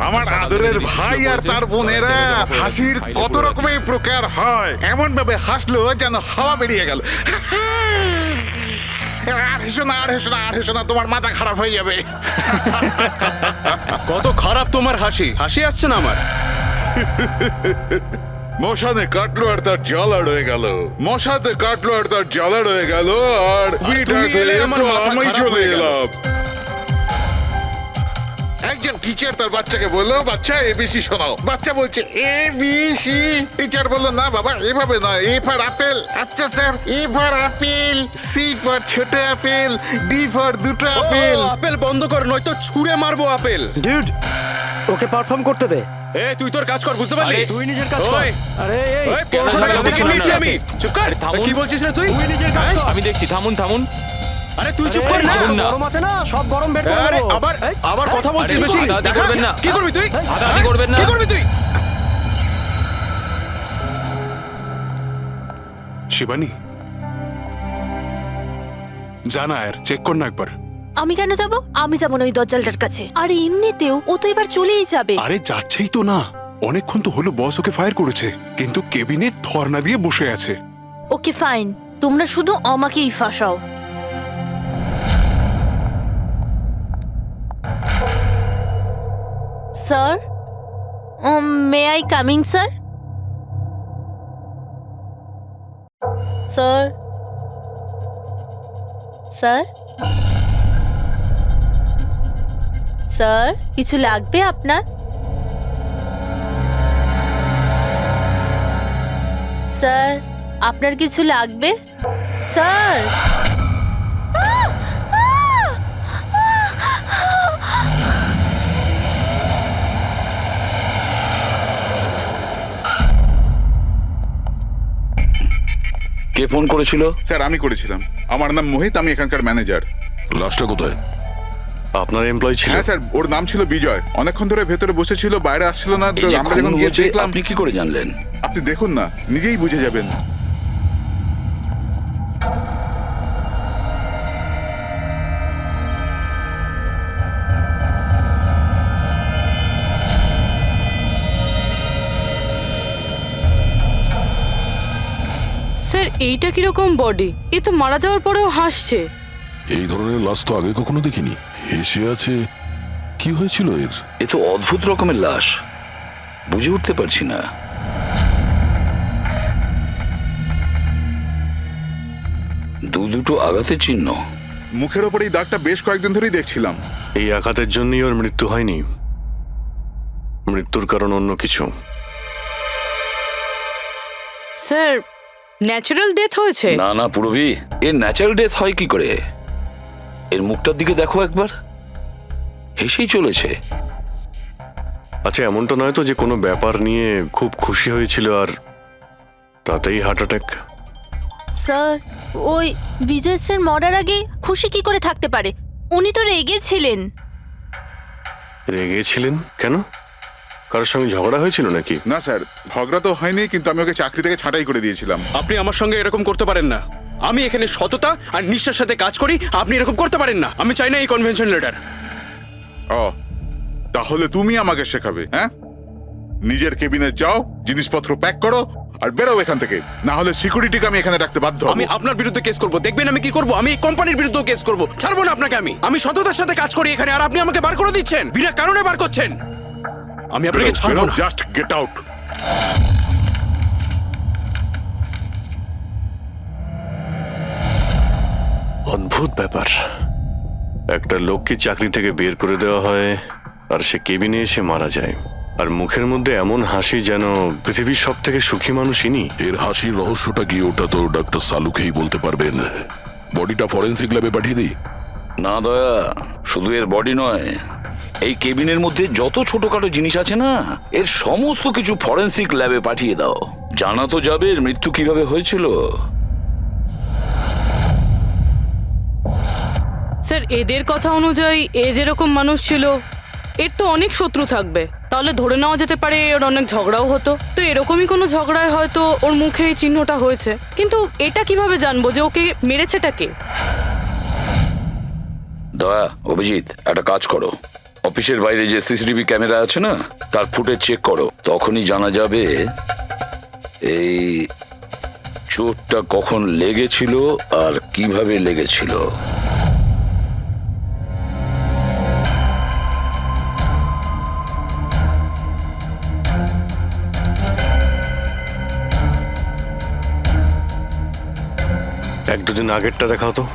আমার আদরের ভাই আর তার বোনেরা হাসির কত রকমের প্রকার হয়, এমন ভাবে হাসলো যেন হাওয়া বেরিয়ে গেল। আর হেসো না, আর হেসো না, আর হেসো না, তোমার মাথা খারাপ হয়ে যাবে। কত খারাপ তোমার হাসি, হাসি আসছে না আমার। মশানে কাটলো আর তার জ্বালা রয়ে গেল, মশাতে কাটলো আর তার জ্বালা রয়ে গেল, আর তুমি এলে আমার মাথা আমি খারাপ চলে হয়ে গেল। এলাম। একজন টিচার তার বাচ্চাকে বললো, বাচ্চা এবিসি শোনাও। বাচ্চা বলছে এবিসি। টিচার বললো, না বাবা এভাবে নয়, এ ফর আপেল। আচ্ছা sir, A for apple, C for ছোট আপেল, ডি ফর দুটো আপেল। আপেল বন্ধ কর, নয়তো ছুঁড়ে মারবো আপেল। ডিউড, ওকে পারফর্ম করতে দে। এ তুই তোর কাজ কর, বুঝতে পারলি? তুই নিজের কাজ কর। ওই, আরে এই ওই, 500 টাকা কেন বেতন নিচ্ছি আমি। চুপ কর। থামুন। কি বলছিস রে তুই? তুই নিজের কাজ কর। আমি দেখছি, থামুন থামুন। আরে তুই চুপ কর না। থামুন না। গরম আছে না, সব গরম বের করে আরে দেবো। আবার এই, আবার কথা বলছিস আরে, বেশি। হাতাহাতি দেখা করবেন না। কি করবি তুই? হাতাহাতি করবেন না। কি করবি তুই? শিবানী, জানা আর চেক কর না একবার। আমি কেন যাব? আমি যাব না ওই দজ্জালটার কাছে। আর এমনিতেও ও তো এবার চলেই যাবে। আরে যাচ্ছেই তো না, অনেকক্ষণ তো হলো বস ওকে ফায়ার করেছে, কিন্তু কেবিনে ধর্ণা দিয়ে বসে আছে। ওকে ফাইন, তোমরা শুধু আমাকেই ফাঁসাও। Sir, may I coming sir? Sir, sir, sir, কিছু লাগবে আপনার? স্যার, আপনার কিছু লাগবে? স্যার, কে ফোন করেছিল? স্যার আমি করেছিলাম, আমার নাম মোহিত, আমি এখানকার ম্যানেজার। লাশটা কোথায়? আপনার এমপ্লয়ি ছিল? হ্যাঁ স্যার, ওর নাম ছিল বিজয়, অনেকক্ষণ ধরে ভেতরে বসেছিল, বাইরে আসছিল না। তো এই যে আমরা খুন যখন গিয়ে হয়েছে, দেখলাম। আপনি কি করে জানলেন? আপনি দেখুন না, নিজেই বুঝে যাবেন। স্যার, এইটা কিরকম বডি? এ তো মারা যাওয়ার পরেও হাসছে। এই ধরনের লাশ তো আগে কখনো দেখিনি। হেসে আছে, কি হয়েছিল এর? এ তো অদ্ভুত রকমের লাশ, বুঝে উঠতে পারছি না। দুটো আঘাতের চিহ্ন। মুখের ওপর এই দাগটা বেশ কয়েকদিন ধরেই দেখছিলাম। এই আঘাতের জন্যই ওর মৃত্যু হয়নি, মৃত্যুর কারণ অন্য কিছু। স্যার, ন্যাচারাল ডেথ হয়েছে? না না পুরবি, এর ন্যাচারাল ডেথ হয় কি করে? এর মুখটার দিকে দেখো একবার, হেসেই চলেছে। আচ্ছা, এমনটা নয় তো যে কোনো ব্যাপার নিয়ে খুব খুশি হয়েছিল আর তাতেই হার্ট অ্যাটাক? স্যার, ওই বিজয় স্যার মরার আগে খুশি কি করে থাকতে পারে? উনি তো রেগেছিলেন। রেগেছিলেন কেন? কারোর সঙ্গে ঝগড়া হয়েছিল নাকি? না স্যার, ঝগড়া তো হয়নি, কিন্তু আমি ওকে চাকরি থেকে ছাঁটাই করে দিয়েছিলাম। আপনি আমার সঙ্গে এরকম করতে পারেন না। আমি এখানে সততা আর নিষ্ঠার সাথে কাজ করি, আপনি এরকম করতে পারেন না। আমি চাই না এই কনভেনশন লেটার। ও, তাহলে তুমি আমাকে শেখাবে? হ্যাঁ, নিজের কেবিনে যাও, জিনিসপত্র প্যাক করো আর বেরো এখান থেকে, না হলে সিকিউরিটিকে আমি এখানে রাখতে বাধ্য হব। আমি আপনার বিরুদ্ধে কেস করব, দেখবেন আমি কি করব। আমি এই কোম্পানির বিরুদ্ধেও কেস করব। ছাড়বো না আপনাকে। আমি সততার সাথে কাজ করি এখানে, আর আপনি আমাকে বার করে দিচ্ছেন, বিনা কারণে বার করছেন। আমি আপনাকে ছাড়বো না। Just get out. অদ্ভুত ব্যাপার, একটা লোককে চাকরি থেকে বের করে দেওয়া হয় আর সে কেবিনে এসে মারা যায়, আর মুখের মধ্যে এমন হাসি যেন পৃথিবীর সব থেকে সুখী মানুষ ইনি। এর হাসির রহস্যটা কি, ওটা তো ডাক্তার সালুকেই বলতে পারবেন। বডিটা ফরেন্সিক ল্যাবে পাঠিয়ে দিই? না দয়া, শুধু এর বডি নয়, এই কেবিনের মধ্যে যত ছোটখাটো জিনিস আছে না, এর সমস্ত কিছু ফরেন্সিক ল্যাবে পাঠিয়ে দাও। জানা তো যাবে এর মৃত্যু কিভাবে হয়েছিল। স্যার, এদের কথা অনুযায়ী এ যেরকম মানুষ ছিল, এর তো অনেক শত্রু থাকবে। তাহলে ধরে নেওয়া যেতে পারে ওর অনেক ঝগড়াও হতো। তো এরকমই কোনো ঝগড়ায় হয়তো ওর মুখে এই চিহ্নটা হয়েছে। কিন্তু এটা কিভাবে জানবো যে ওকে মেরেছেটা কে? দয়া, অভিজিৎ, একটা কাজ করো, অফিসের বাইরে যে সিসিটিভি ক্যামেরা আছে না, তার ফুটেজ চেক করো। তখনই জানা যাবে এই চোটটা কখন লেগেছিল আর কিভাবে লেগেছিল। এক দুদিন আগেরটা দেখাও তো।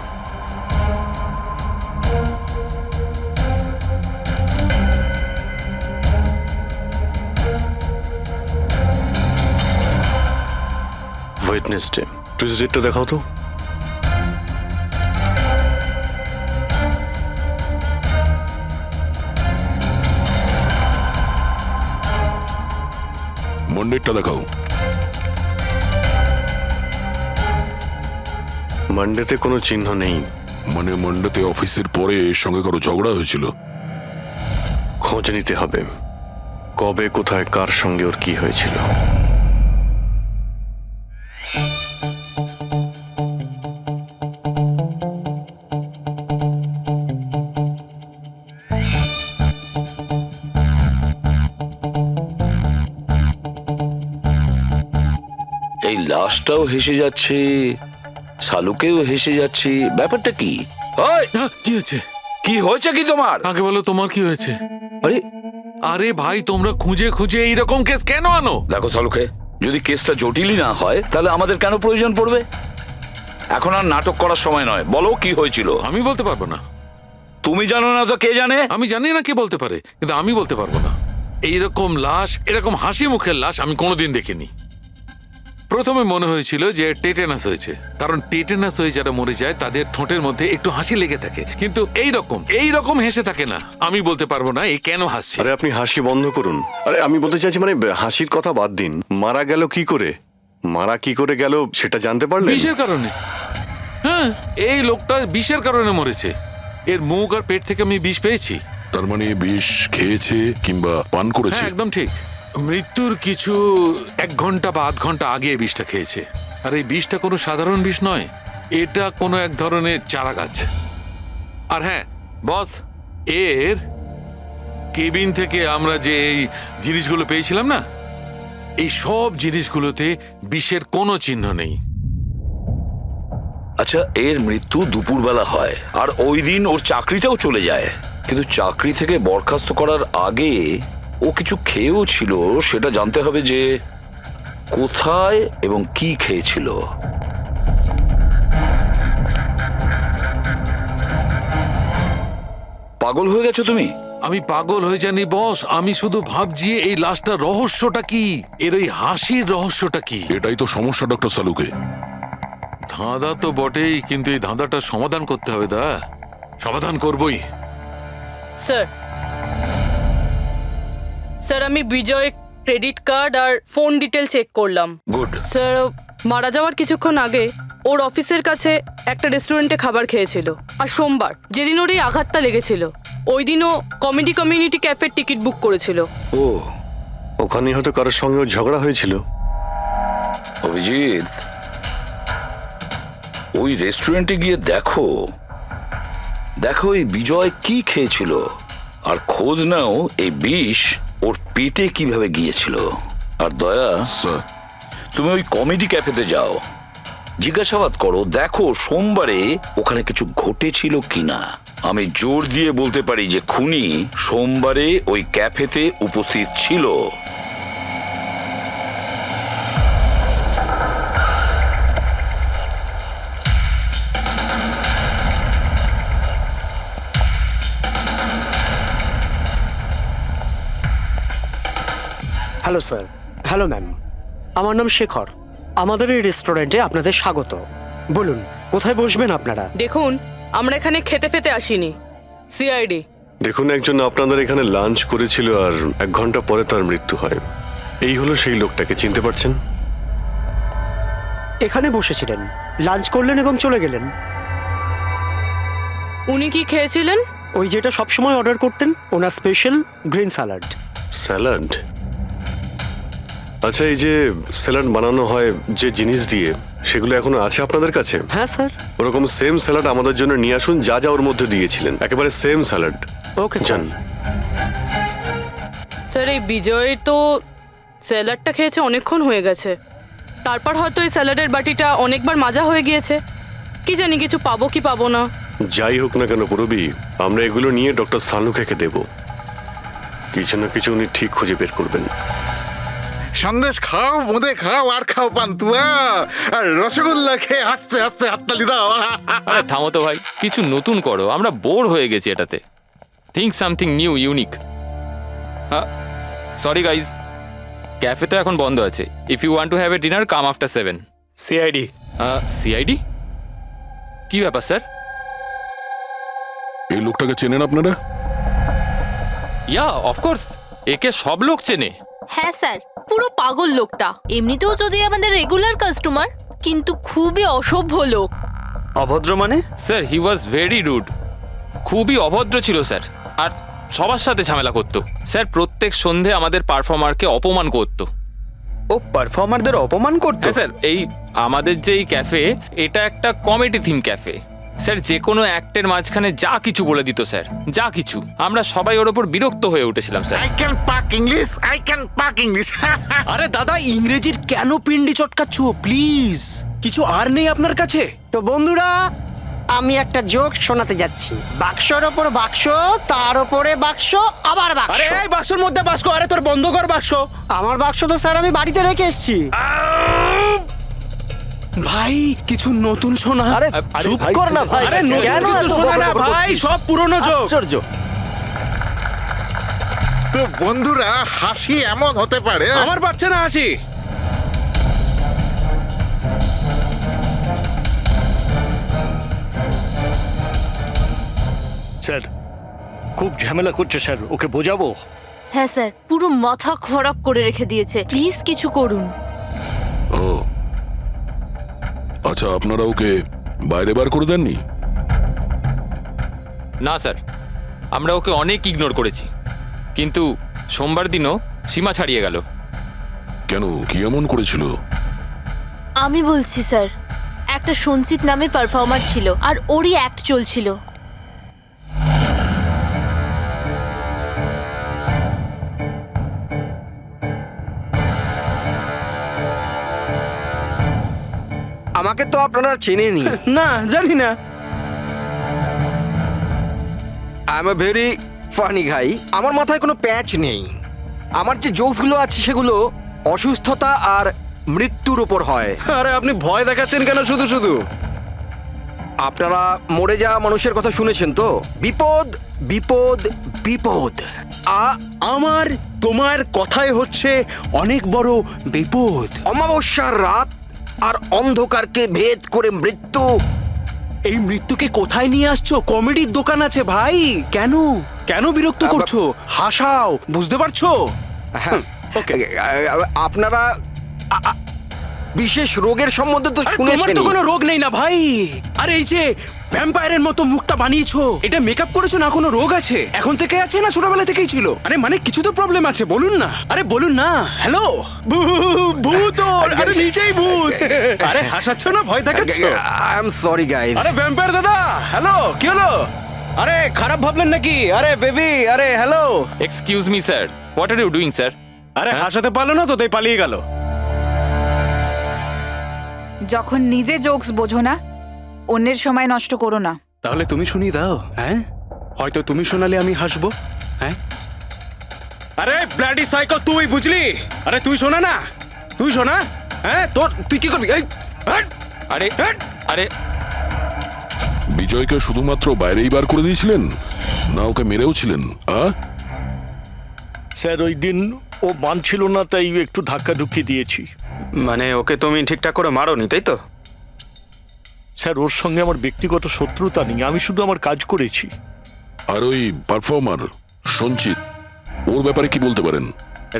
ওয়েডনেসডে, টুইসডেটা দেখাও তো। মন্ডেরটা দেখাও। মানডেতে কোনো চিহ্ন নেই। মানে মন্ডেতে অফিসের পরে এর সঙ্গে কারো ঝগড়া হয়েছিল? খোঁজ নিতে হবে, কবে কোথায় কার সঙ্গে ওর কি হয়েছিল। এই লাশটাও হেসে যাচ্ছে, শালুকেও হেসে যাচ্ছে, ব্যাপারটা কি? ওই, কি হয়েছে? কি হয়েছে কি তোমার? আগে বলো তোমার কি হয়েছে? আরে আরে ভাই, তোমরা খুঁজে খুঁজে এইরকম কেস কেন আনো? দেখো শালুকে, যদি কেসটা জটিলই না হয় তাহলে আমাদের কেন প্রয়োজন পড়বে? এখন আর নাটক করার সময় নয়, বলো কি হয়েছিল। আমি বলতে পারবো না। তুমি জানো না তো কে জানে? আমি জানি না কে বলতে পারে, কিন্তু আমি বলতে পারবো না। এইরকম লাশ, এরকম হাসি মুখের লাশ আমি কোনোদিন দেখিনি। প্রথমে মনে হয়েছিল যে টেটেনাস হয়েছে, কারণ টেটেনাস হয়ে যারা মরে যায় তাদের ঠোঁটের মধ্যে একটু হাসি লেগে থাকে, কিন্তু এইরকম হেসে থাকে না। আমি বলতে পারবো না এই কেন হাসছে। আরে আপনি হাসি বন্ধ করুন। আরে আমি বলতে চাইছি, মানে হাসির কথা বাদ দিন, মারা গেল কি করে, মারা কি করে গেল সেটা জানতে পারলেন? বিষের কারণে। হ্যাঁ, এই লোকটা বিষের কারণে মরেছে। এর মুখ আর পেট থেকে আমি বিষ পেয়েছি। তার মানে বিষ খেয়েছে কিংবা পান করেছে? হ্যাঁ, একদম ঠিক। মৃত্যুর কিছু 1 ঘন্টা বা আধ ঘন্টা আগে এই বিষটা খেয়েছে। আর এই বিষটা কোনো সাধারণ বিষ নয়, এটা কোনো এক ধরনের চারা গাছ। আর হ্যাঁ বস, এর কেবিন থেকে আমরা যে এই জিনিসগুলো পেয়েছিলাম না, এই সব জিনিসগুলোতে বিষের কোনো চিহ্ন নেই। আচ্ছা, এর মৃত্যু দুপুরবেলা হয় আর ওই দিন ওর চাকরিটাও চলে যায়, কিন্তু চাকরি থেকে বরখাস্ত করার আগে ও কিছু খেয়েও ছিল। সেটা জানতে হবে যে কোথায় এবং কি খেয়েছিল। পাগল হয়ে গেছো তুমি? আমি পাগল হয়ে জানি বস, আমি শুধু ভাবছি এই লাশটার রহস্যটা কি, এর ওই হাসির রহস্যটা কি। এটাই তো সমস্যা ডক্টর সালুকে। ধাঁধা তো বটেই, কিন্তু এই ধাঁধাটার সমাধান করতে হবে। সমাধান করবই। স্যার, স্যার আমি বিজয়ের ক্রেডিট কার্ড আর ফোন ডিটেল চেক করলাম। গুড। স্যার, মারা যাওয়ার কিছুক্ষণ আগে ওর অফিসের কাছে একটা রেস্টুরেন্টে খাবার খেয়েছিল। আর সোমবার, যেদিন ওর এই আঘাতটা লেগেছিল, ওই দিনও কমেডি কমিউনিটি ক্যাফের টিকিট বুক করেছিল। ও, ওখানে হয়তো কারোর সঙ্গে ওর ঝগড়া হয়েছিল। অভিজিৎ, ওই রেস্টুরেন্টে গিয়ে দেখো এই বিজয় কি খেয়েছিল, আর খোঁজ নাও এই বিষ ওর পেটে কিভাবে গিয়েছিল। আর দয়া, স্যার, তুমি ওই কমেডি ক্যাফেতে যাও, জিজ্ঞাসাবাদ করো, দেখো সোমবারে ওখানে কিছু ঘটেছিল কিনা। আমি জোর দিয়ে বলতে পারি যে খুনি সোমবারে ওই ক্যাফেতে উপস্থিত ছিল। Hello sir. হ্যালো ম্যাম, আমার নাম শেখর। আমাদের এই রেস্টুরেন্টে আপনাদের স্বাগত। বলুন কোথায় বসবেন আপনারা? দেখুন, আমরা এখানে খেতে ফেতে আসিনি, সিআইডি। দেখুন, একজন আপনাদের এখানে লাঞ্চ করেছিল আর 1 ঘন্টা পরে তার মৃত্যু হয়। এই হলো সেই লোকটাকে, চিনতে পারছেন? এখানে বসেছিলেন, লাঞ্চ করলেন এবং চলে গেলেন। উনি কি খেয়েছিলেন? ওই যেটা সবসময় অর্ডার করতেন, ওনার স্পেশাল গ্রিন স্যালাড। স্যালাড? আচ্ছা, এই যে স্যালাড বানানো হয় যে জিনিস দিয়ে, সেগুলো এখনো আছে আপনাদের কাছে? হ্যাঁ স্যার। ওরকম সেম স্যালাড আমাদের জন্য নিয়ে আসুন, যা যা ওর মধ্যে দিয়েছিলেন, একেবারে সেম স্যালাড। ওকে জান। স্যার। স্যার এই বিজয় তো স্যালাডটা খেয়েছে অনেকক্ষণ হয়ে গেছে, তারপর হয়তো এই স্যালাডের বাটিটা অনেকবার মাজা হয়ে গিয়েছে। কি জানি কিছু পাবো কি পাবো না। যাই হোক না কেন পুরবি, আমরা এগুলো নিয়ে ডক্টর সালুকে দেব। কিছু না কিছু উনি ঠিক খুঁজে বের করবেন। সন্দেশ খাও, বোঁদে খাও, আর খাও পান্তুয়া, আর রসগোল্লা খেয়ে হাসতে হাসতে হাততালি দাও। আরে থামো তো ভাই, কিছু নতুন করো, আমরা বোর হয়ে গেছি এটাতে। Think something new, unique. Sorry guys, cafe তো এখন বন্ধ আছে। If you want to have a dinner, come after 7। CID. CID? কি ব্যাপার স্যার? এই লোকটাকে চেনেন আপনারা? ইয়া অফকোর্স, একে সব লোক চেনে। হ্যাঁ স্যার, পুরো পাগল লোকটা। এমনিতেও যদি আমাদের রেগুলার কাস্টমার, কিন্তু খুবই অসভ্য লোক। অভদ্র মানে? Sir he was very rude, খুবই অভদ্র ছিল স্যার। আর সবার সাথে ঝামেলা করতো স্যার। প্রত্যেক সন্ধে আমাদের পারফর্মারকে অপমান করতো। ও পারফর্মারদের অপমান করতো? হ্যাঁ স্যার, এই আমাদের যে এই ক্যাফে, এটা একটা কমেডি থিম ক্যাফে স্যার। যে কোনো অ্যাক্টের মাঝখানে যা কিছু বলে দিত স্যার, যা কিছু। আমরা সবাই ওর ওপর বিরক্ত হয়ে উঠেছিলাম স্যার। আই ক্যান পাক ইংলিশ, আই ক্যান পাক ইংলিশ। আরে দাদা, ইংরেজির কেন পিন্ডি চটকাচ্ছ? প্লিজ, কিছু আর নেই আপনার কাছে? তো বন্ধুরা, আমি একটা জোক শোনাতে যাচ্ছি। বাক্সর ওপর বাক্স, তার ওপরে বাক্স, আবার বাক্স। আরে এই বাক্সর মধ্যে বাক্স, আরে তোর বন্ধ কর বাক্স। আমার বাক্স তো স্যার আমি বাড়িতে রেখে এসেছি। ভাই কিছু নতুন শোনা। আরে চুপ কর না ভাই। আরে নতুন কেন কিছু এত শোনা না বকবক ভাই, করছিস? সব পুরনো জোক। আশ্চর্য। তো বন্ধুরা, হাসি এমন হতে পারে। আমার বাচ্চা না হাসি। স্যার খুব ঝামেলা করছে স্যার, ওকে বোঝাবো? হ্যাঁ স্যার, পুরো মাথা খারাপ করে রেখে দিয়েছে। প্লিজ কিছু করুন। ও আচ্ছা, আপনারা ওকে বাইরে বার করে দেননি? না স্যার, আমরা ওকে অনেক ইগনোর করেছি, কিন্তু সোমবার দিনও সীমা ছাড়িয়ে গেল। কেন, কি এমন করেছিল? আমি বলছি স্যার, একটা সঞ্চিত নামে পারফর্মার ছিল, আর ওরই অ্যাক্ট চলছিল। আমাকে তো আপনারা চেনেনি। না, জানি না। I am a very funny guy. আমার মাথায় কোনো প্যাচ নেই। আমার যে জোকসগুলো আছে সেগুলো অসুস্থতা আর মৃত্যুর উপর হয়। আরে আপনি ভয় দেখাচ্ছেন কেন শুধু শুধু? আপনারা মরে যাওয়া মানুষের কথা শুনেছেন তো? বিপদ বিপদ বিপদ। আমার তোমার কথাই হচ্ছে অনেক বড় বিপদ। অমাবস্যার রাত আর অন্ধকারকে ভেদ করে মৃত্যু। এই মৃত্যুকে কোথায় নিয়ে আসছো? কমেডির দোকান আছে ভাই। কেন কেন বিরক্ত করছো? হাসাও, বুঝতে পারছো? হ্যাঁ, ওকে। আপনারা বিশেষ রোগের সম্বন্ধে তো তোমার শুনেছেন। তো কোনো রোগ নেই না ভাই। আরে এই যে ভ্যাম্পায়ারের মতো মুখটা বানিয়েছো, এটা মেকআপ করেছো না? কোনো রোগ আছে? এখন থেকে আছে না ছোটবেলা থেকেই ছিল? আরে মানে কিছু তো প্রবলেম আছে, বলুন না। আরে বলুন না। হ্যালো, ভূত! আরে নিজেই ভূত। আরে হাসাচ্ছ না, ভয় দেখাচ্ছ? I am sorry guys. আরে ভ্যাম্পায়ার দাদা, হ্যালো, কি হলো? আরে খারাপ ভাবলেন নাকি? আরে বেবি, আরে hello. Excuse me sir, what are you doing sir? আরে হাসাতে পারলো না তো, তাই পালিয়ে গেল। যখন নিজে জোকস বোঝো না, অন্যের সময় নষ্ট করো না। তাহলে তুমি শুনিয়ে দাও। হ্যাঁ, হয়তো তুমি শোনালে আমি হাসবো। হ্যাঁ, আরে ব্লাডি সাইকো, তুই বুঝলি? আরে তুই শোনা না, তুই শোনা। হ্যাঁ, তোর তুই কি করবি? এই, হাট! আরে আরে বিজয়কে শুধুমাত্র বাইরেই বার করে দিয়েছিলেন, না ওকে মেরেও ছিলেন? স্যার ওই দিন ও মানছিল না, তাই একটু ধাক্কা ঢুকিয়ে দিয়েছি। মানে ওকে তুমি ঠিকঠাক করে মারোনি, তাই তো? স্যার ওর সঙ্গে আমার ব্যক্তিগত শত্রুতা নেই, আমি শুধু আমার কাজ করেছি। আর ওই পারফর্মার সঞ্চিত, ওর ব্যাপারে কি বলতে পারেন?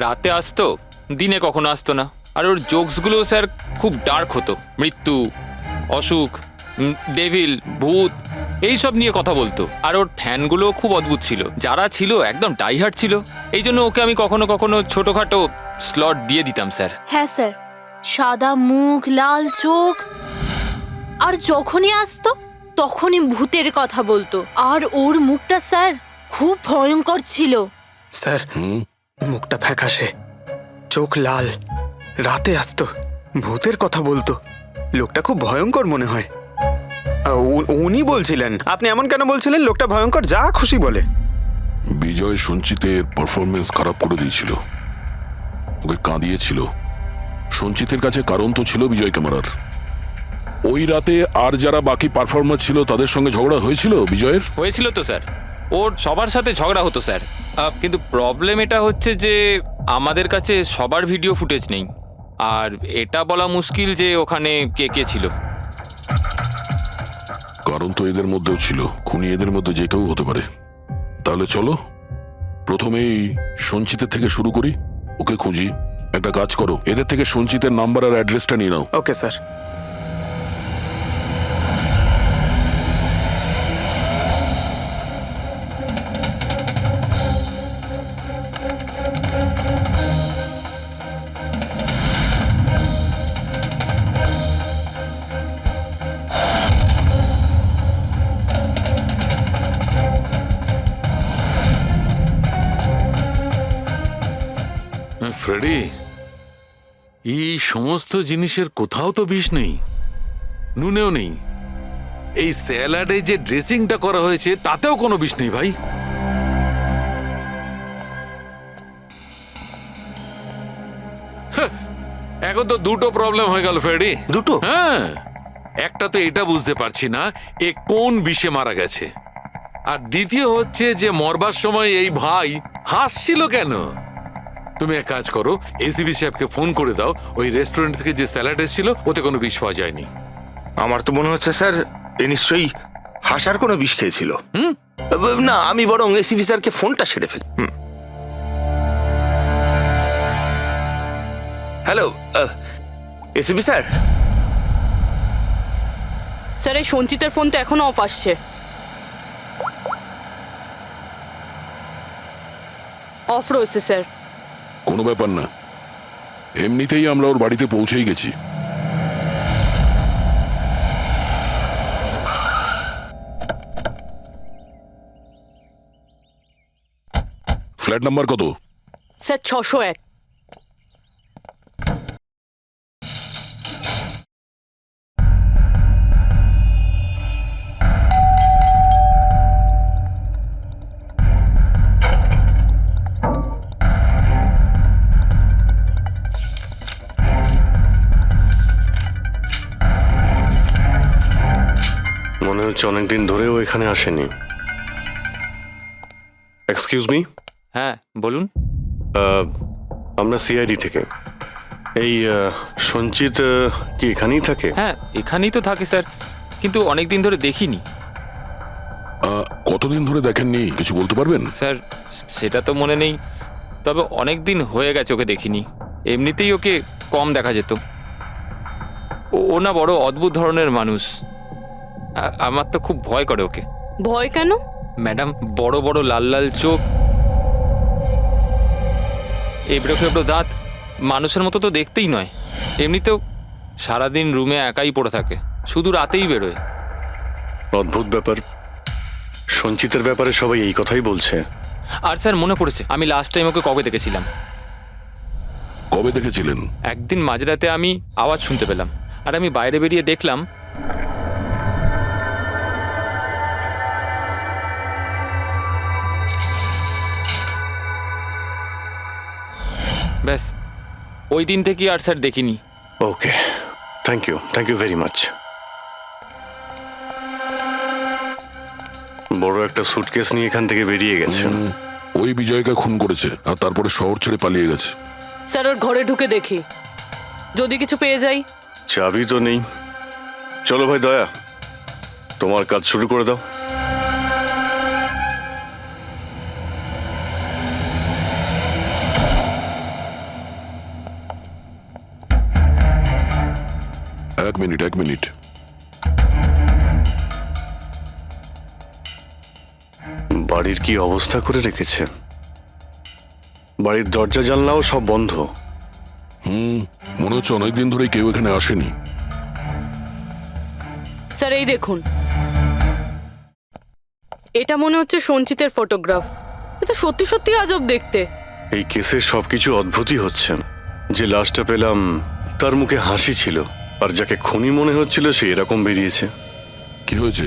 রাতে আসতো, দিনে কখনো আসতো না। আর ওর জোকসগুলো স্যার খুব ডার্ক হতো। মৃত্যু, অসুখ, ডেভিল, ভূত, এইসব নিয়ে কথা বলতো। আর ওর ফ্যানগুলো খুব অদ্ভুত ছিল, যারা ছিল একদম ডাইহার্ট ছিল। এই জন্য ওকে আমি কখনো কখনো ছোটখাটো স্লট দিয়ে দিতাম স্যার। হ্যাঁ স্যার, সাদা মুখ, লাল চোখ, আর যখনই আসতো তখনই ভূতের কথা বলতো। আর ওর মুখটা স্যার খুব ভয়ঙ্কর ছিল। স্যার মুখটা ফ্যাকাশে, চোখ লাল, রাতে আসতো, ভূতের কথা বলতো। লোকটা খুব ভয়ঙ্কর মনে হয়। উনি বলছিলেন। আপনি এমন কেন বলছিলেন? লোকটা ভয়ঙ্কর, যা খুশি বলে। বিজয় সঞ্চিতের পারফরমেন্স খারাপ করে দিয়েছিল, ওকে কাঁদিয়েছিল। সঞ্চিতের কাছে কারণ তো ছিল বিজয়কে মারার। ওই রাতে আর যারা বাকি পারফর্মার ছিল তাদের সঙ্গে ঝগড়া হয়েছিল বিজয়ের। হয়েছিল তো স্যার, ওর সবার সাথে ঝগড়া হতো স্যার। কিন্তু প্রবলেম এটা হচ্ছে যে আমাদের কাছে সবার ভিডিও ফুটেজ নেই, আর এটা বলা মুশকিল যে ওখানে কে কে ছিল। কারণ তো এদের মধ্যেও ছিল, খুনি এদের মধ্যে যে কেউ হতে পারে। তাহলে চলো প্রথমেই সঞ্চিতের থেকে শুরু করি, ওকে খুঁজি। একটা কাজ করো, এদের থেকে সঞ্চিতের নাম্বার আর অ্যাড্রেসটা নিয়ে নাও। Okay sir. ফ্রেডি, এই সমস্ত জিনিসের কোথাও তো বিষ নেই, নুনেও নেই। এই স্যালাডে যে ড্রেসিংটা করা হয়েছে তাতেও কোনো বিষ নেই ভাই। এখন তো দুটো প্রবলেম হয়ে গেল ফ্রেডি। দুটো? হ্যাঁ, একটা তো এটা বুঝতে পারছি না এ কোন বিষে মারা গেছে, আর দ্বিতীয় হচ্ছে যে মরবার সময় এই ভাই হাসছিল কেন। তুমি এক কাজ করো, এসিবি সাহেবকে ফোন করে দাও, ওই রেস্টুরেন্ট থেকে যে স্যালাড এসেছিল ওতে কোনো বিষ পাওয়া যায়নি। আমার তো মনে হচ্ছে স্যার এ নিশ্চয়ই হাসার কোনো বিষ খেয়েছিল। না, আমি বরং এসিবি স্যারকে ফোনটা সেরে ফেলি। Hello ACB sir. স্যার এই সঞ্চিতের ফোন তো এখনো অফ আসছে। অফ রয়েছে স্যার। কোনো ব্যাপার না, এমনিতেই আমরা ওর বাড়িতে পৌঁছেই গেছি। ফ্ল্যাট নাম্বার কত? স্যার 601। মনে হচ্ছে অনেকদিন ধরেও এখানে আসেনি। Excuse me. হ্যাঁ বলুন। আমরা সিআইডি থেকে। এই সঞ্চিত কি এখানেই থাকে? হ্যাঁ এখানেই তো থাকে স্যার, কিন্তু অনেক দিন ধরে দেখিনি। কতদিন ধরে দেখেননি কিছু বলতে পারবেন? স্যার সেটা তো মনে নেই, তবে অনেক দিন হয়ে গেছে ওকে দেখিনি। এমনিতেই ওকে কম দেখা যেত। ও না বড় অদ্ভুত ধরনের মানুষ, আমার তো খুব ভয় করে ওকে। ভয় কেন? ম্যাডাম, বড় বড় লাল লাল চোখ, এবড়ো খেবড়ো দাঁত, মানুষের মতো তো দেখতেই নয়। এমনিতেও সারাদিন রুমে একাই পড়ে থাকে, শুধু রাতেই বেরোয়। অদ্ভুত ব্যাপার। সঞ্চিতের ব্যাপারে সবাই এই কথাই বলছে। আর স্যার মনে পড়েছে, আমি লাস্ট টাইম ওকে কবে দেখেছিলাম। কবে দেখেছিলেন? একদিন মাঝরাতে আমি আওয়াজ শুনতে পেলাম, আর আমি বাইরে বেরিয়ে দেখলাম ব্যাস। ওই দিন থেকে আর স্যার দেখিনি। ওকে, থ্যাংক ইউ ভেরি মাচ। বড় একটা সুটকেস নিয়ে এখান থেকে বেরিয়ে গেছে। ওই বিজয়কে খুন করেছে আর তারপরে শহর ছেড়ে পালিয়ে গেছে। স্যার ওর ঘরে ঢুকে দেখি, যদি কিছু পেয়ে যাই। চাবি তো নেই। চলো ভাই দয়া, তোমার কাজ শুরু করে দাও। এক মিনিট। বাড়ির কি অবস্থা করে রেখেছে। বাড়ির দরজা জানলাও সব বন্ধ। মনে হচ্ছে অনেকদিন ধরে কেউ এখানে আসেনি। স্যার এই দেখুন, এটা মনে হচ্ছে সঞ্চিতের ফটোগ্রাফ। এটা সত্যি সত্যি আজব দেখতে। এই কেসে সবকিছু অদ্ভুতই হচ্ছে। যে লাশটা পেলাম তার মুখে হাসি ছিল, আর যাকে খুনি মনে হচ্ছিল সে এরকম বেরিয়েছে। কি হয়েছে,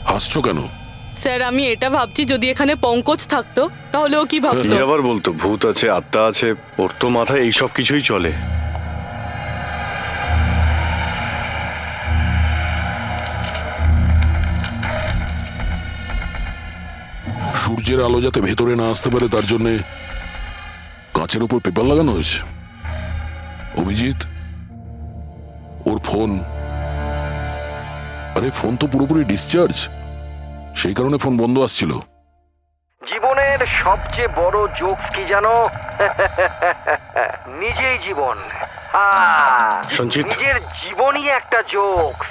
হাসছো কেন? স্যার আমি এটা ভাবছি যদি এখানে পঙ্কজ থাকতো তাহলে ও কি ভাবতো। কি আবার বলতো, ভূত আছে, আত্মা আছে, ওর তো মাথায় এই সব কিছুই চলে। সূর্যের আলো যাতে ভেতরে না আসতে পারে তার জন্য কাঁচের উপর পেপার লাগানো হয়েছে। অভিজিৎ, ওর ফোন, আরে ফোন তো পুরোপুরি ডিসচার্জ, সেই কারণে ফোন বন্ধ আসছিল। জীবনের সবচেয়ে বড় জোকস কি জানো? নিজেই জীবন। সঞ্চিত, নিজের জীবনই একটা জোকস,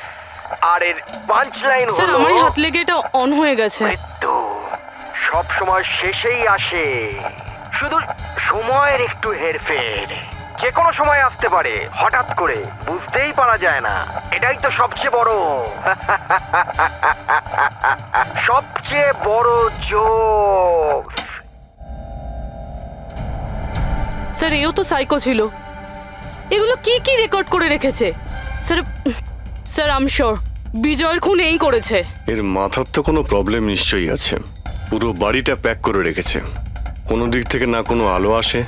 আর এর পাঞ্চ লাইন স্যার হলো আমারই হাত লেগে এটা অন হয়ে গেছে। মৃত্যু সব সময় শেষেই আসে, শুধু সময়ের একটু হেরফের। যে কোনো সময় আসতে পারে, হঠাৎ করে, বুঝতেই পারা যায় না। এটাই তো সবচেয়ে বড় সবচেয়ে বড় জোক। স্যার এও তো সাইকো ছিল। এগুলো কি কি রেকর্ড করে রেখেছে? Sir sir I am sure বিজয়ের খুন এই করেছে। এর মাথার তো কোনো প্রবলেম নিশ্চয়ই আছে। পুরো বাড়িটা প্যাক করে রেখেছে, কোনো দিক থেকে না কোনো আলো আসে,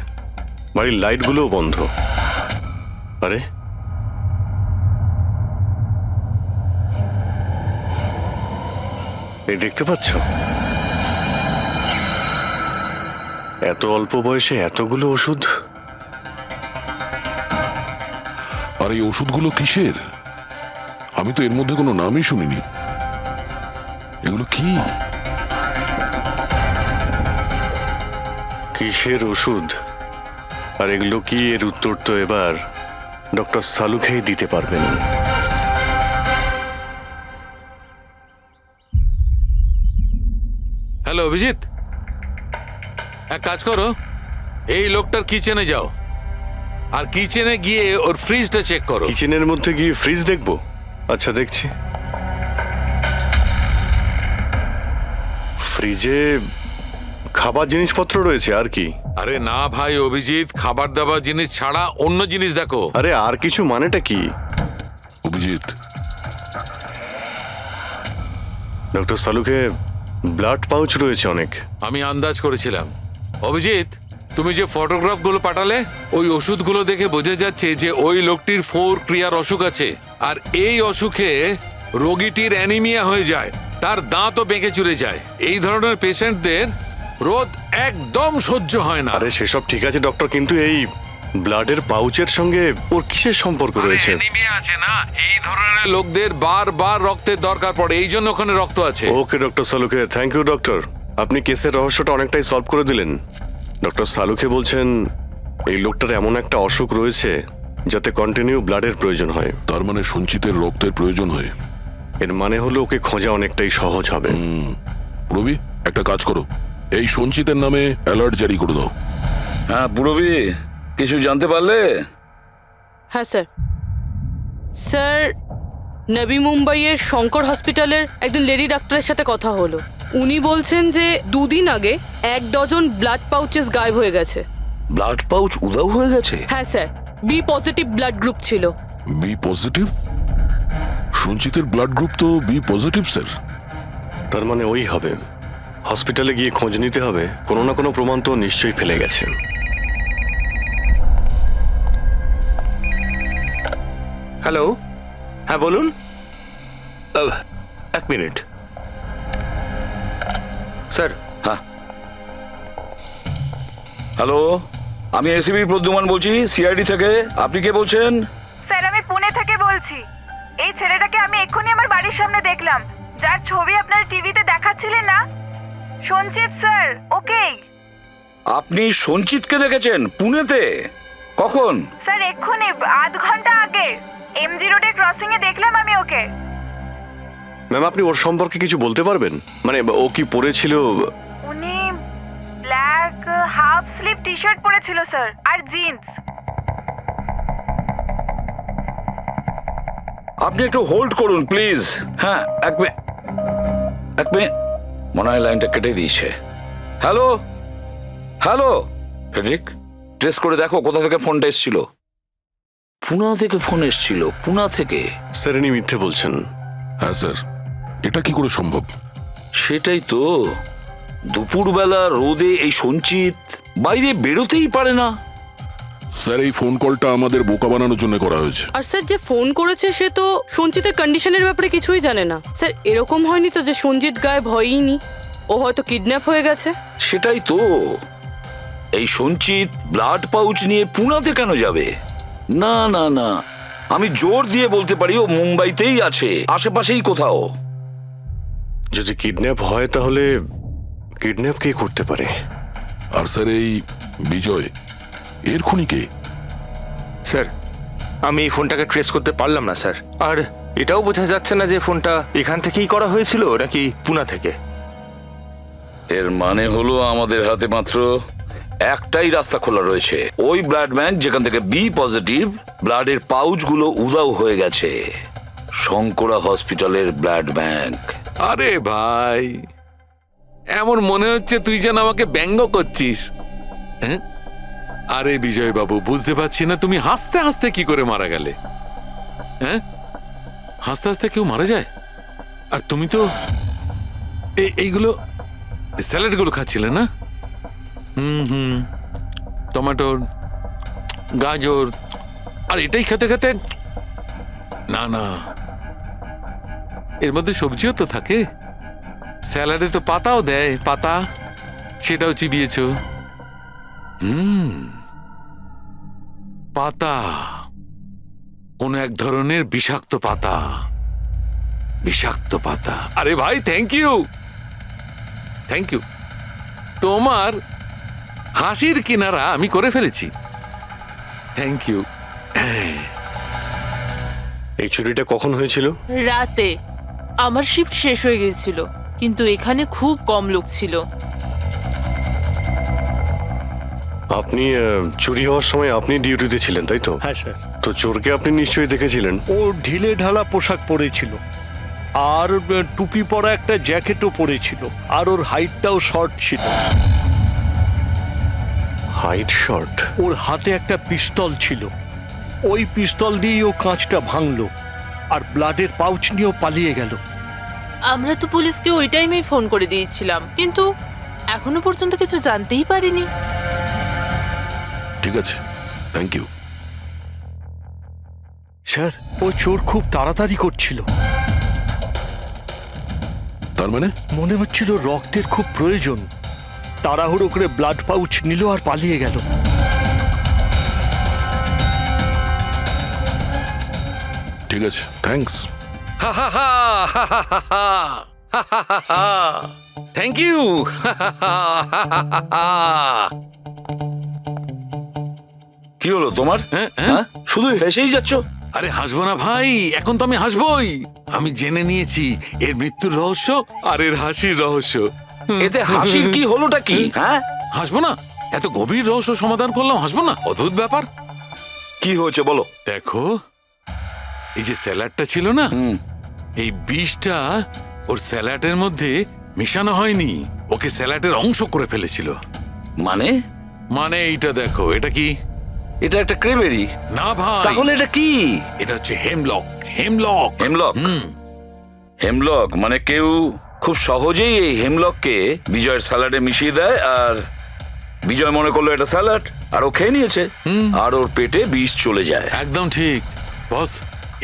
বাড়ির লাইটগুলোও বন্ধ। আরে এই দেখতে পাচ্ছ, এত অল্প বয়সে এতগুলো ওষুধ। আর এই ওষুধগুলো কিসের? আমি তো এর মধ্যে কোনো নামই শুনিনি। এগুলো কি? কিসের ওষুধ আর এগুলো কি, এর উত্তর তো এবার ডক্টর সালুখেই দিতে পারবেন। হ্যালো অভিজিৎ, এক কাজ করো, এই লোকটার কিচেনে যাও, আর কিচেনে গিয়ে ওর ফ্রিজটা চেক করো। কিচেনের মধ্যে গিয়ে ফ্রিজ দেখবো? আচ্ছা দেখছি। ফ্রিজে খাবার জিনিসপত্র রয়েছে, আর কি? আরে না ভাই অভিজিৎ, খাবার দাবার জিনিস ছাড়া অন্য জিনিস দেখো। আরে আর কিছু মানেটা কি? অভিজিৎ, ডক্টর সালুকে ব্লাড পাউচ রয়েছে অনেক। আমি আন্দাজ করেছিলাম। অভিজিৎ, তুমি যে ফটোগ্রাফগুলো পাঠালে, ওই ওষুধগুলো দেখে বোঝা যাচ্ছে যে ওই লোকটির 4 ক্রিয়ার অসুখ আছে, আর এই অসুখে রোগীটির অ্যানিমিয়া হয়ে যায়, তার দাঁতও বেঁকে চুরে যায়। এই ধরনের পেশেন্টদের রোদ একদম সহ্য হয় না। আরে সেসব ঠিক আছে ডক্টর, কিন্তু এই ব্লাডের পাউচের সঙ্গে ওর কিসের সম্পর্ক রয়েছে? অ্যানিমিয়া আছে না, এই ধরনের লোকদের বারবার রক্তের দরকার পড়ে, এই জন্য ওখানে রক্ত আছে। ওকে ডক্টর সালুকে, থ্যাংক ইউ ডক্টর, আপনি কেসের রহস্যটা অনেকটাই সলভ করে দিলেন। ডক্টর সালুকে বলছেন এই লোকটার এমন একটা অসুখ রয়েছে যাতে কন্টিনিউ ব্লাডের প্রয়োজন হয়। তার মানে সঞ্চিতের রক্তের প্রয়োজন হয়। এর মানে হলো ওকে খোঁজা অনেকটাই সহজ হবে। রবি, একটা কাজ করো, এই সঞ্চিতের নামে অ্যালার্ট জারি করে দাও। হ্যাঁ পুরবি, কিছু জানতে পারলে? হ্যাঁ স্যার। স্যার নবী মুম্বাইয়ের শঙ্কর হসপিটালের একজন লেডি ডাক্তারের সাথে কথা হলো। উনি বলছেন যে 2 দিন আগে 1 ডজন ব্লাড পাউচেস গায়েব হয়ে গেছে। ব্লাড পাউচ উধাও হয়ে গেছে? হ্যাঁ sir, B positive blood group ছিল। B positive? সঞ্চিতের ব্লাড গ্রুপ তো বি পজিটিভ স্যার। তার মানে ওই হবে। হসপিটালে গিয়ে খোঁজ নিতে হবে, কোনো না কোনো প্রমাণ তো নিশ্চয়ই ফেলে গেছে। হ্যালো, হ্যাঁ বলুন। 1 মিনিট স্যার। হ্যাঁ হ্যালো, আমি এসিবি প্রদ্যুমান বলছি, সিআইডি থেকে। আপনি কে বলছেন? স্যার আমি পুনে থেকে বলছি। এই ছেলেটাকে আমি এক্ষুনি আমার বাড়ির সামনে দেখলাম, যার ছবি আপনার টিভিতে দেখাচ্ছিলেন না, সঞ্চিত স্যার। ওকে আপনি সঞ্চিতকে দেখেছেন পুনেতে? কখন? স্যার এক্ষুনি, আধ ঘন্টা আগে এমজি রোডের ক্রসিং এ দেখলাম আমি ওকে। ম্যাম আপনি ওর সম্পর্কে কিছু বলতে পারবেন? মানে ও কি পরেছিল? উনি black half sleeve T shirt পরেছিল স্যার, আর জিন্স। আপনি একটু হোল্ড করুন প্লিজ। হ্যাঁ এক মিনিট। মনে হয় লাইনটা কেটে দিয়েছে। হ্যালো হ্যালো ফ্রেডরিক, ট্রেস করে দেখো কোথা থেকে ফোনটা এসেছিল। পুনা থেকে ফোন এসেছিল, পুনা থেকে। স্যার ইনি মিথ্যে বলছেন। হ্যাঁ স্যার, এটা কি করে সম্ভব? সেটাই তো, দুপুরবেলা রোদে এই সঞ্চিত বাইরে বেরোতেই পারে না। স্যার এই ফোন কলটা আমাদের বোকা বানানোর জন্য করা হয়েছে। আর স্যার যে ফোন করেছে সে তো সঞ্জিতের কন্ডিশনের ব্যাপারে কিছুই জানে না। স্যার এরকম হয়নি তো যে সঞ্জিত গায়েব হয়ইনি, ও হয়তো কিডন্যাপ হয়ে গেছে? সেটাই তো, এই সঞ্চিত ব্লাড পাউচ নিয়ে পুনাতে কেন যাবে? না না না, আমি জোর দিয়ে বলতে পারি ও মুম্বাইতেই আছে, আশেপাশেই কোথাও। যদি কিডন্যাপ হয় তাহলে কিডন্যাপ কে করতে পারে? আর স্যার এই বিজয়, এর খুনি কে? স্যার আমি এই ফোনটাকে ট্রেস করতে পারলাম না স্যার, আর এটাও বোঝা যাচ্ছে না যে ফোনটা এখান থেকেই করা হয়েছিল নাকি পুনা থেকে। এর মানে হলো আমাদের হাতে মাত্র একটাই রাস্তা খোলা রয়েছে, ওই ব্লাড ব্যাংক যেখান থেকে বি পজিটিভ ব্লাডের পাউচগুলো উধাও হয়ে গেছে, শঙ্করা হসপিটালের ব্লাড ব্যাংক। আরে ভাই, এমন মনে হচ্ছে তুই যেন আমাকে ব্যঙ্গ করছিস। হ্যাঁ? আরে বিজয় বাবু, বুঝতে পারছি না তুমি হাসতে হাসতে কি করে মারা গেলে। হ্যাঁ, হাসতে হাসতে কেউ মারা যায়? আর তুমি তো এইগুলো স্যালাড গুলো খাচ্ছিলে না? টমেটোর, গাজর, আর এটাই খেতে খেতে। না না, এর মধ্যে সবজিও তো থাকে, স্যালাডে তো পাতাও দেয়, পাতা, সেটাও চিবিয়েছো। পাতা, কোন এক ধরনের বিষাক্ত পাতা, বিষাক্ত পাতা। আরে ভাই, থ্যাংক ইউ, থ্যাংক ইউ। তোমার হাসির কিনারা আমি করে ফেলেছি, থ্যাংক ইউ। এই চুরিটা কখন হয়েছিল? রাতে। আমার শিফট শেষ হয়ে গিয়েছিল, কিন্তু এখানে খুব কম লোক ছিল। আপনি চুরি হওয়ার সময় আপনি ডিউটিতে ছিলেন, তাই তো? হ্যাঁ স্যার। তো চোরকে আপনি নিশ্চয়ই দেখেছিলেন। ও ঢিলে ঢালা পোশাক পরেছিল, আর টুপি পরা একটা জ্যাকেটও পরেছিল, আর ওর হাইটটাও শর্ট ছিল। Height short? ওর হাতে একটা পিস্তল ছিল, ওই পিস্তল দিয়েই ও কাঁচটা ভাঙলো, আর ব্লাডের পাউচ নিয়েও পালিয়ে গেল। আমরা তো পুলিশকে ওই টাইমেই ফোন করে দিয়েছিলাম, কিন্তু এখনো পর্যন্ত কিছু জানতেই পারিনি। ঠিক আছে, থ্যাংক ইউ। স্যার ও চোর খুব তাড়াতাড়ি করছিল, তার মানে? মনে হচ্ছিল রক্তের খুব প্রয়োজন, তাড়াহুড়ো করে ব্লাড পাউচ নিল আর পালিয়ে গেল। ঠিক আছে, থ্যাঙ্কস। Thank you. কি হলো তোমার? হ্যাঁ, শুধু হেসেই যাচ্ছ। আরে হাসবো না ভাই, এখন তো আমি হাসবোই। আমি জেনে নিয়েছি এর মৃত্যুর রহস্য আর এর হাসির রহস্য। এতে হাসির কি হলোটা কি? হ্যাঁ, হাসবো না? এত গভীর রহস্য সমাধান করলাম, হাসবো না? অদ্ভুত ব্যাপার। কি হয়েছে বলো। দেখো, এই যে স্যালাডটা ছিল না, এই বিষটা ওর স্যালাডের মধ্যে মেশানো হয়নি, ওকে স্যালাডের অংশ করে ফেলেছিল। মানে? মানে এইটা দেখো, এটা কি? এটা একটা ক্রেবেরি। না ভাই। তাহলে এটা কি? এটা হচ্ছে হেমলক। হেমলক। হেমলক? হেমলক মানে কেউ খুব সহজেই এই হেমলককে বিজয়ের স্যালাডে মিশিয়ে দেয়, আর বিজয় মনে করলো এটা স্যালাড, আর ও খেয়ে নিয়েছে, আর ওর পেটে বিষ চলে যায়। একদম ঠিক বস।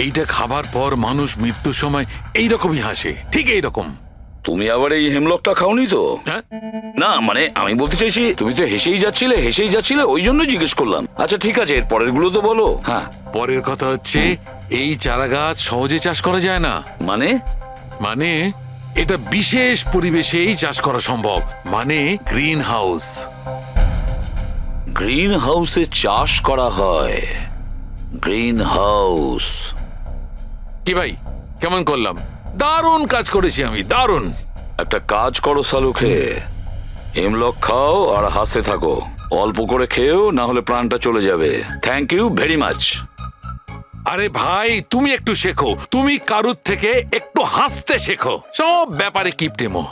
এইটা খাবার পর মানুষ মৃত্যুর সময় এইরকমই হাসে, ঠিক এইরকম। তুমি আবার এই হেমলকটা খাওনি তো? না মানে আমি বলতে চাইছি, তুমি তো হেসেই যাচ্ছিলে, ওই জন্য জিজ্ঞেস করলাম। আচ্ছা ঠিক আছে, এর পরের গুলো তো বলো। হ্যাঁ, পরের কথা হচ্ছে এই চারা গাছ সহজে চাষ করা যায় না। মানে? মানে এটা বিশেষ পরিবেশেই চাষ করা সম্ভব, মানে গ্রিন হাউস। গ্রিন হাউসে চাষ করা হয়? Green house? কি ভাই, কেমন করলাম? দারুণ কাজ করেছি আমি, দারুণ। একটা কাজ করো সালুকে, হেমলক খাও আর হাসতে থাকো। অল্প করে খেয়েও, না হলে প্রাণটা চলে যাবে। Thank you very much. আরে ভাই, তুমি একটু শেখো, তুমি কারুর থেকে একটু হাসতে শেখো। সব ব্যাপারে কিপটেমো।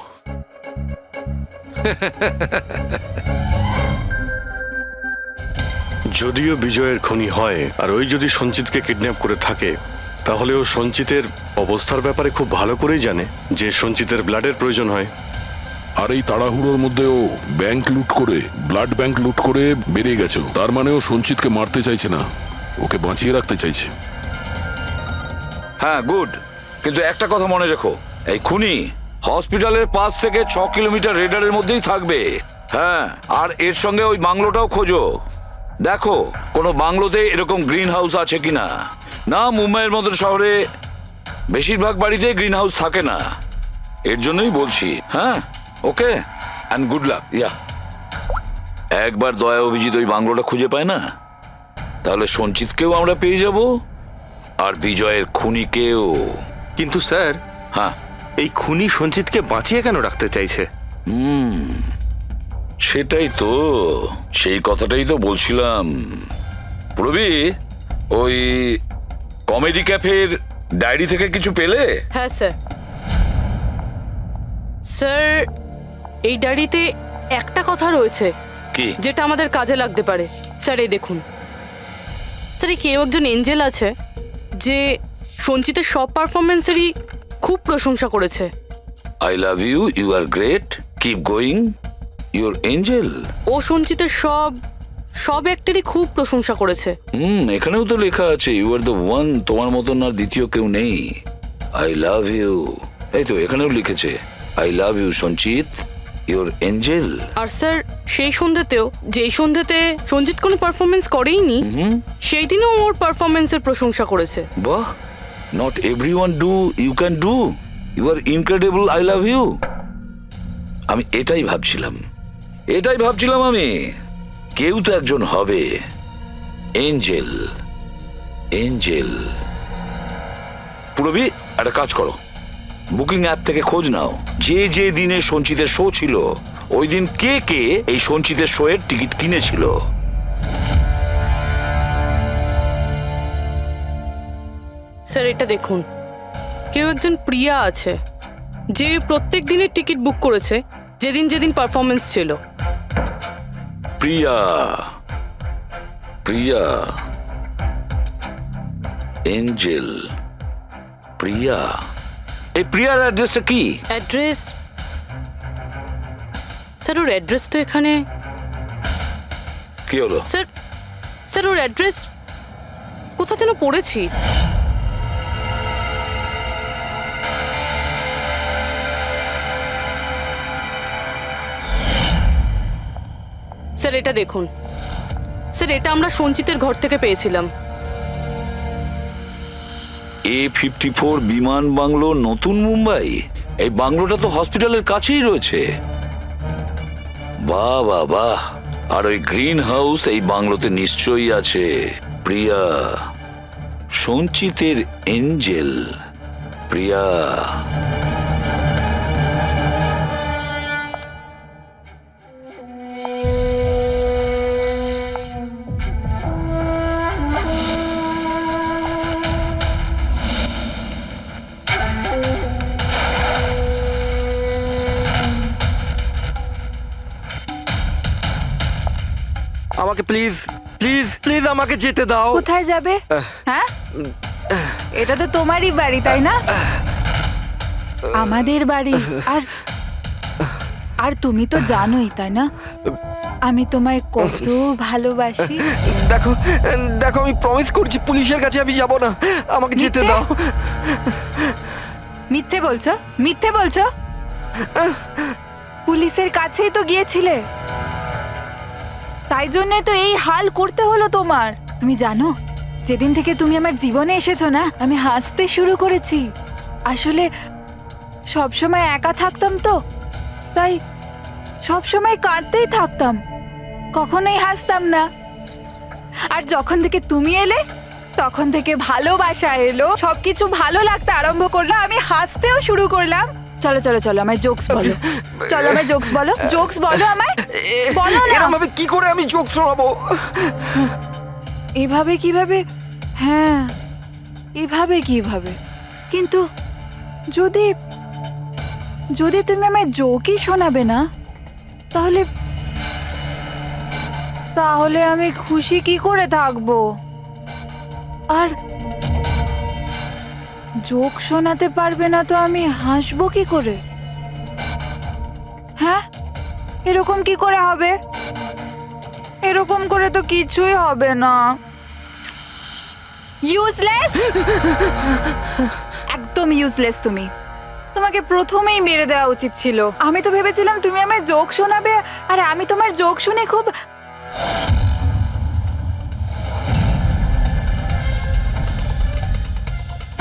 যদিও বিজয়ের খুনি হয় আর ওই যদি সঞ্চিতকে কিডন্যাপ করে থাকে, তাহলে ও সঞ্চিতের অবস্থার ব্যাপারে খুব ভালো করেই জানে যে সঞ্চিতের ব্লাডের প্রয়োজন হয়। আর এই তাড়াহুড়োর মধ্যে ও ব্যাংক লুট করে, ব্লাড ব্যাংক লুট করে বেরিয়ে গেছে। তার মানে ও সঞ্চিতকে মারতে চাইছে না, ওকে বাঁচিয়ে রাখতে চাইছে। হ্যাঁ, গুড। কিন্তু একটা কথা মনে রেখো, এই খুনি হসপিটালের 5 থেকে 6 কিলোমিটার রেডারের মধ্যেই থাকবে। হ্যাঁ, আর এর সঙ্গে ওই বাংলোটাও খোঁজো। দেখো কোনো বাংলোতে এরকম গ্রিন হাউস আছে কিনা। না, মুম্বাইয়ের মতো শহরে বেশিরভাগ বাড়িতে গ্রিন হাউস থাকে না। এর জন্যই বলছি। হ্যাঁ, ওকে, অ্যান্ড গুড লাক। ইয়া, একবার দয়া অভিজিৎ ওই বাংলোটা খুঁজে পায় না, তাহলে সঞ্চিতকেও আমরা পেয়ে যাব আর বিজয়ের খুনিকেও। কিন্তু স্যার, হ্যাঁ, এই খুনি সঞ্চিতকে বাঁচিয়ে কেন রাখতে চাইছে? সেটাই তো, সেই কথাটাই তো বলছিলাম। প্রবি, ওই কমেডি ক্যাফের ডায়েরি থেকে কিছু পেলে? হ্যাঁ স্যার। স্যার, এই ডায়েরিতে একটা কথা রয়েছে কি? যেটা আমাদের কাজে লাগতে পারে। স্যার, এই দেখুন। স্যার, এই কেউ একজন এঞ্জেল আছে যে সঞ্চিতের সব পারফরমেন্সেরই খুব প্রশংসা করেছে। I love you, you are great, keep going, your angel. ও সঞ্চিতের সব অ্যাক্টেরই খুব প্রশংসা করেছে। এখানেও তো লেখা আছে ইউ আর দ্য ওয়ান, তোমার মতন আর দ্বিতীয় কেউ নেই। আই লাভ ইউ, এই তো এখানেও লিখেছে আই লাভ ইউ সঞ্চিত, ইউর এঞ্জেল। আর স্যার, সেই সন্ধ্যেতেও, যেই সন্ধ্যেতে সঞ্জিত কোনো পারফরমেন্স করেইনি, সেই দিনও ওর পারফরমেন্সের প্রশংসা করেছে। বাহ, not everyone do, you can do, you are incredible, I love you. আমি এটাই ভাবছিলাম আমি, কেউ তো একজন হবে এঞ্জেল। পুরবি, একটা কাজ করো, বুকিং অ্যাপ থেকে খোঁজ নাও যে দিনে সঞ্চিতের শো ছিল, ওই দিন কে এই সঞ্চিতের শো এর টিকিট কিনেছিল। স্যার, এটা দেখুন, কেউ একজন প্রিয়া আছে যে প্রত্যেক দিনের টিকিট বুক করেছে যেদিন পারফরমেন্স ছিল। প্রিয়া, এঞ্জেল, প্রিয়া। এই প্রিয়ার অ্যাড্রেসটা কি? অ্যাড্রেস? স্যার, ওর অ্যাড্রেস তো এখানে। কি হলো? স্যার, ওর অ্যাড্রেস কোথা যেন পড়েছি। স্যার, এটা দেখুন। স্যার, এটা আমরা সঞ্চিতের ঘর থেকে পেয়েছিলাম। A54 বিমান বাংলো, নতুন মুম্বাই। এই বাংলোটা তো হসপিটালের কাছেই রয়েছে। বাহ বাহ বাহ। আর ওই গ্রিন হাউস এই বাংলোতে নিশ্চয়ই আছে। প্রিয়া, সঞ্চিতের এঞ্জেল, প্রিয়া। আমাকে প্লিজ প্লিজ প্লিজ আমাকে যেতে দাও। কোথায় যাবে? হ্যাঁ, এটা তো তোমারই বাড়ি, তাই না? আমাদের বাড়ি। আর তুমি তো জানোই, তাই না, আমি তোমায় কত ভালোবাসি। দেখো দেখো, আমি প্রমিস করছি পুলিশের কাছে আমি যাব না, আমাকে যেতে দাও। মিথ্যে বলছো? পুলিশের কাছেই তো গিয়েছিলে, তাই জন্যই তো এই হাল করতে হলো তোমার। তুমি জানো, যেদিন থেকে তুমি আমার জীবনে এসেছো না, আমি হাসতে শুরু করেছি। আসলে সবসময় একা থাকতাম তো, তাই সবসময় কাঁদতেই থাকতাম, কখনোই হাসতাম না। আর যখন থেকে তুমি এলে, তখন থেকে ভালোবাসা এলো, সবকিছু ভালো লাগতে আরম্ভ করলো, আমি হাসতেও শুরু করলাম। চলো চলো চলো, আমায় জোকস বলো। চলো, আমায় জোকস বলো। জোকস বলো আমায়, বলো না। এরকম কি করে আমি জোক শোনাবো? এভাবে কিভাবে? হ্যাঁ, এভাবে কিভাবে? কিন্তু যদি তুমি আমায় জোকই শোনাবে না, তাহলে তাহলে আমি খুশি কি করে থাকবো? আর জোক শোনাতে পারবে না তো আমি হাসবো কি করে? হ্যাঁ, এরকম কি করে হবে? এরকম করে তো কিছুই হবে না। ইউজলেস, একদম ইউজলেস তুমি। তোমাকে প্রথমেই মেরে দেওয়া উচিত ছিল। আমি তো ভেবেছিলাম তুমি আমায় জোক শোনাবে, আর আমি তোমার জোক শুনে খুব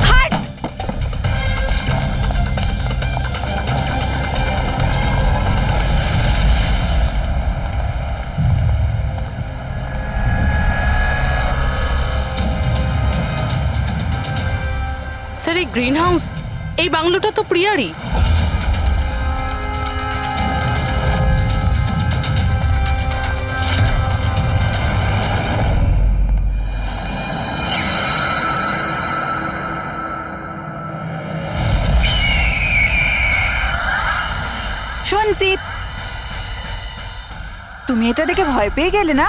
হাট! স্যার, এই গ্রিন হাউস, এই বাংলোটা তো প্রিয়ারই। সঞ্চিত, তুমি এটা দেখে ভয় পেয়ে গেলে না?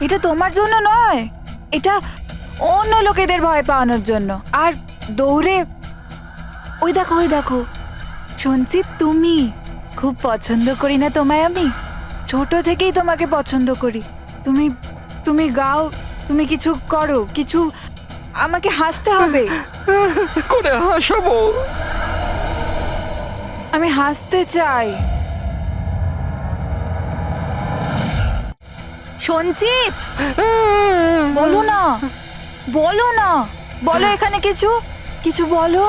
এটা তোমার জন্য নয়, এটা অন্য লোকেদের ভয় পাওয়ানোর জন্য। আর দৌড়ে ওই দেখো, ওই দেখো। সঞ্চিত, তুমি খুব পছন্দ করি না তোমায় আমি? ছোট থেকেই তোমাকে পছন্দ করি। তুমি তুমি গাও, তুমি কিছু করো, কিছু আমাকে হাসতে হবে। করে হাসাবো? আমি হাসতে চাই। সঞ্চিত, বলো না, বলো না, বলো এখানে কিছু কিছু বলো।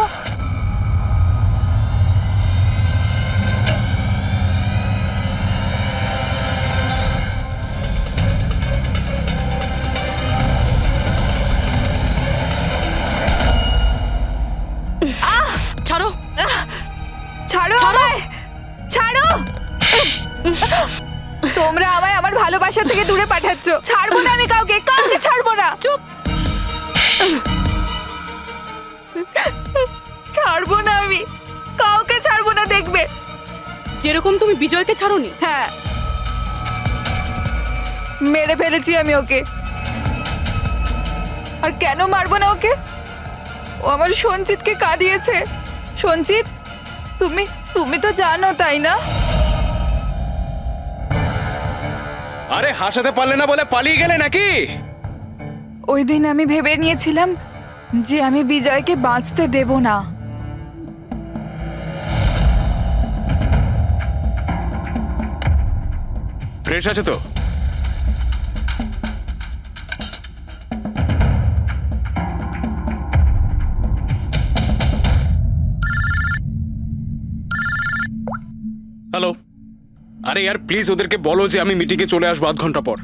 ছাড়ো, ছাড়ো, আমায় ছাড়ো। তোমরা আমায় আমার ভালোবাসা থেকে দূরে পাঠাচ্ছ। ছাড়বো না আমি কাউকে, কাউকে ছাড়বো না। চুপ। ছাড়বো না আমি কাউকে, ছাড়বো না, দেখবে। যেরকম তুমি বিজয়কে ছাড়োনি। হ্যাঁ, মেরে ফেলেছি আমি ওকে। আর কেন মারবো না ওকে? ও আমার সঞ্চিতকে কাঁদিয়েছে। সঞ্চিত, তুমি তুমি তো জানো, তাই না? আরে হাসাতে পারলে না বলে পালিয়ে গেলে নাকি? ওই দিন আমি ভেবে নিয়েছিলাম যে আমি বিজয়কে বাঁচতে দেব না। ফ্রেশ আছে তো? হ্যালো। আরে यार প্লিজ ওদেরকে বলো যে আমি মিটিংয়ে চলে আসবো আধ ঘন্টা পর।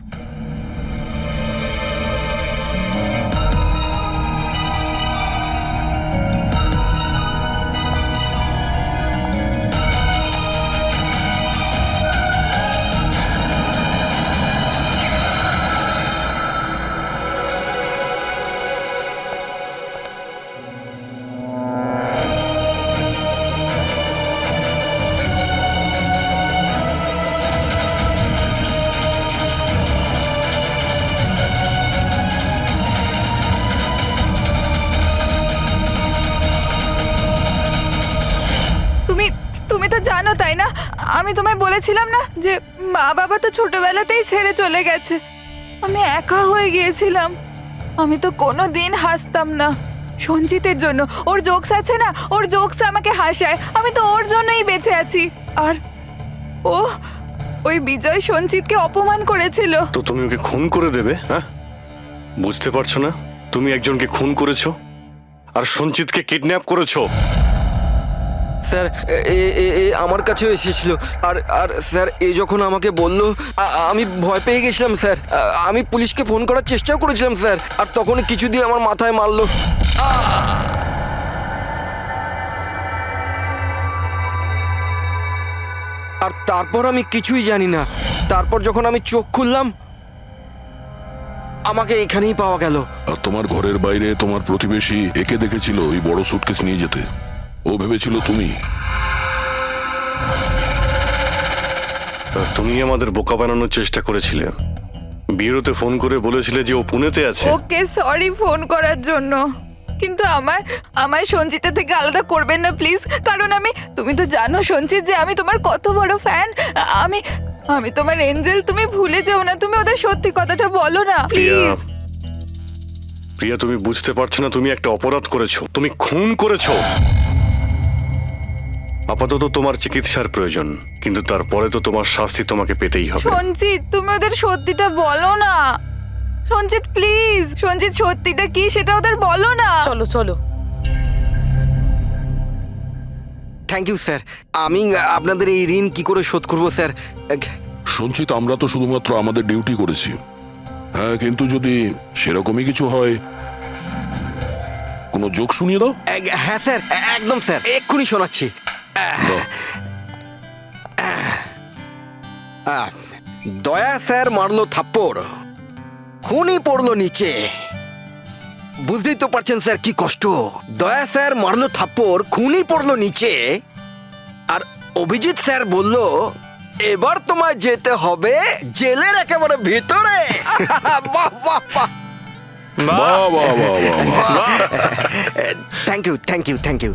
তুমি তো জানো, তাই না? আমি তোমায় বলেছিলাম না যে মা বাবা তো ছোটবেলাতেই ছেড়ে চলে গেছে। আমি একা হয়ে গিয়েছিলাম। আমি তো কোনো দিন হাসতাম না সঞ্জিতের জন্য। ওর জোকস আছে না, ওর জোকস আমাকে হাসায়। আমি তো ওর জন্যই বেঁচে আছি। আর ও ওই বিজয় সঞ্জিতকে অপমান করেছিল। তো তুমি ওকে খুন করে দেবে? হ্যাঁ, বুঝতে পারছো না? তুমি একজনকে খুন করেছো আর সঞ্চিতকে কিডন্যাপ করেছো। স্যার, আমার কাছেও এসেছিল। আর আর স্যার, যখন আমাকে বলল, আমি ভয় পেয়ে গেছিলাম স্যার। আমি পুলিশকে ফোন করার চেষ্টাও করেছিলাম স্যার। আর তখন কিছু দিয়ে আমার মাথায় মারলো। আর তারপর আমি কিছুই জানি না। তারপর যখন আমি চোখ খুললাম, আমাকে এখানেই পাওয়া গেল। আর তোমার ঘরের বাইরে তোমার প্রতিবেশী একে দেখেছিল ওই বড় সুটকেস নিয়ে যেতে। ও ভেবেছিল তুমি। তুমি আমাদের বোকা বানানোর চেষ্টা করেছিলে। বিয়েরোতে ফোন করে বলেছিলে যে ও পুনেতে আছে। ওকে সরি ফোন করার জন্য, কিন্তু আমায় সঞ্চিতা থেকে আলাদা করবেন না প্লিজ, কারণ তুমি তো জানো সঞ্চিত যে আমি তোমার কত বড় ফ্যান। আমি তোমার এঞ্জেল, তুমি ভুলে যেও না, তুমি ওদের সত্যি কথাটা বলো না প্লিজ। প্রিয়া, তুমি বুঝতে পারছো না, তুমি একটা অপরাধ করেছো, তুমি খুন করেছো। আপাতত তোমার চিকিৎসার প্রয়োজন, কিন্তু তারপরে তো তোমার শাস্তি তোমাকে পেতেই হবে। সঞ্চিত, তুমি ওদের সত্যিটা বলো না। সঞ্চিত প্লিজ, সঞ্চিত সত্যিটা কি সেটা ওদের বলো না। চলো চলো। Thank you sir. আমি আপনাদের এই ঋণ কি করে শোধ করব স্যার? সঞ্চিত, আমরা তো শুধুমাত্র আমাদের ডিউটি করেছি। হ্যাঁ, কিন্তু যদি সেরকমই কিছু হয়, কোনো জোক শুনিয়ে দাও। হ্যাঁ স্যার, একদম স্যার, এক্ষুনি শোনাচ্ছি। দয়া স্যার মারলো থাপ্পড়, খুনি পড়লো নিচে। বুঝতেই তো পারছেন স্যার কি কষ্ট। দয়া স্যার মারলো থাপ্পড়, খুনি পড়লো নিচে, আর অভিজিৎ স্যার বলল এবার তোমায় যেতে হবে জেলের একেবারে ভিতরে। বাহ বাহ বাহ, বাহ বাহ বাহ বাহ বাহ। Thank you thank you thank you.